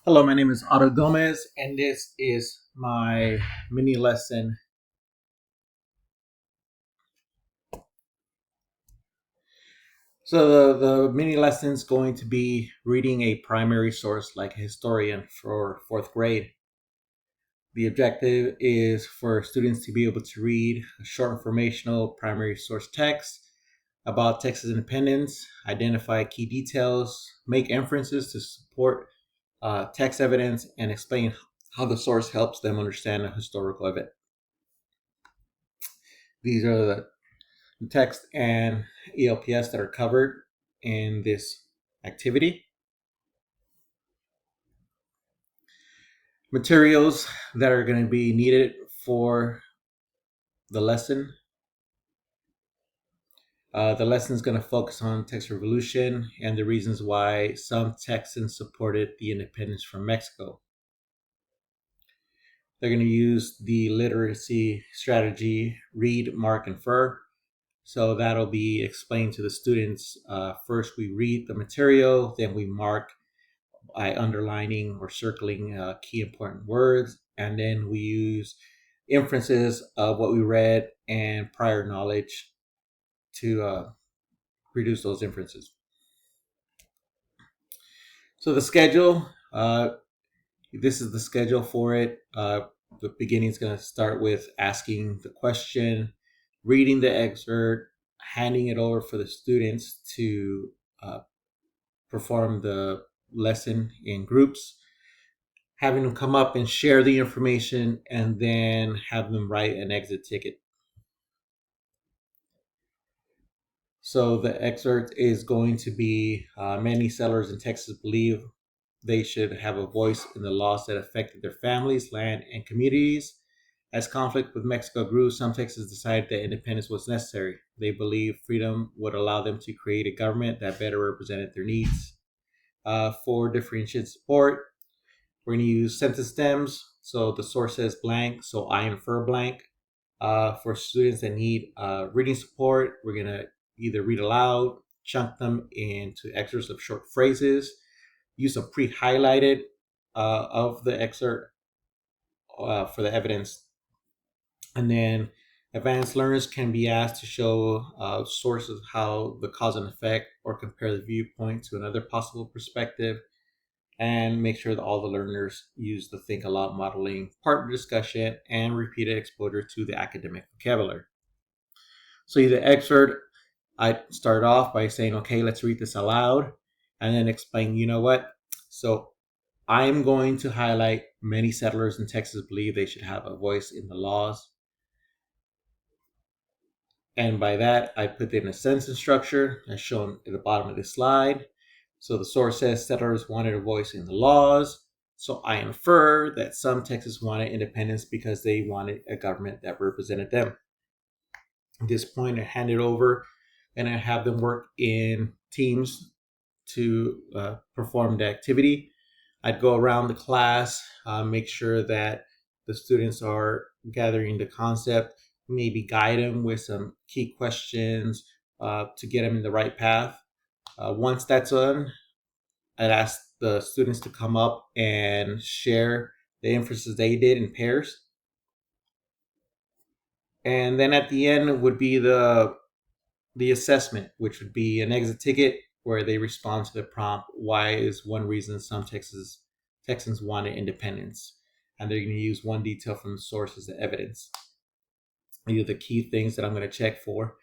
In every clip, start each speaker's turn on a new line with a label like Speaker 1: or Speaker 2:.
Speaker 1: Hello, my name is Otto Gomez, and this is my mini lesson. So, the mini lesson is going to be reading a primary source like a historian for fourth grade. The objective is for students to be able to read a short informational primary source text about Texas independence, identify key details, make inferences to support text evidence, and explain how the source helps them understand a historical event. These are the text and ELPS that are covered in this activity. Materials that are going to be needed for the lesson. The lesson is going to focus on Texas Revolution and the reasons why some Texans supported the independence from Mexico. They're going to use the literacy strategy read, mark, infer. So that'll be explained to the students. First, we read the material, then we mark by underlining or circling key important words, and then we use inferences of what we read and prior knowledge to produce those inferences. So the schedule, this is the schedule for it. The beginning is going to start with asking the question, reading the excerpt, handing it over for the students to perform the lesson in groups, having them come up and share the information, and then have them write an exit ticket. So the excerpt is going to be many settlers in Texas believe they should have a voice in the laws that affected their families, land, and communities. As conflict with Mexico grew, some Texans decided that independence was necessary. They believed freedom would allow them to create a government that better represented their needs. For differentiated support, we're going to use sentence stems. So the source says blank, so I infer blank. For students that need reading support, we're going to either read aloud, chunk them into excerpts of short phrases, use a pre-highlighted of the excerpt for the evidence. And then advanced learners can be asked to show sources of how the cause and effect or compare the viewpoint to another possible perspective, and make sure that all the learners use the think aloud modeling, partner discussion, and repeated exposure to the academic vocabulary. So the excerpt, I start off by saying, okay, let's read this aloud, and then explain, So I'm going to highlight many settlers in Texas believe they should have a voice in the laws. And by that, I put in a sentence structure as shown at the bottom of this slide. So the source says settlers wanted a voice in the laws. So I infer that some Texans wanted independence because they wanted a government that represented them. At this point, I hand it over and I have them work in teams to perform the activity. I'd go around the class, make sure that the students are gathering the concept, maybe guide them with some key questions to get them in the right path. Once that's done, I'd ask the students to come up and share the inferences they did in pairs. And then at the end would be the assessment, which would be an exit ticket where they respond to the prompt, why is one reason some Texans wanted independence? And they're going to use one detail from the source as the evidence. These are the key things that I'm going to check for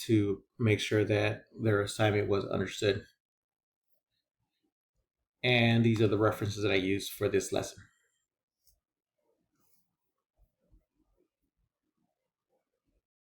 Speaker 1: to make sure that their assignment was understood. And these are the references that I use for this lesson.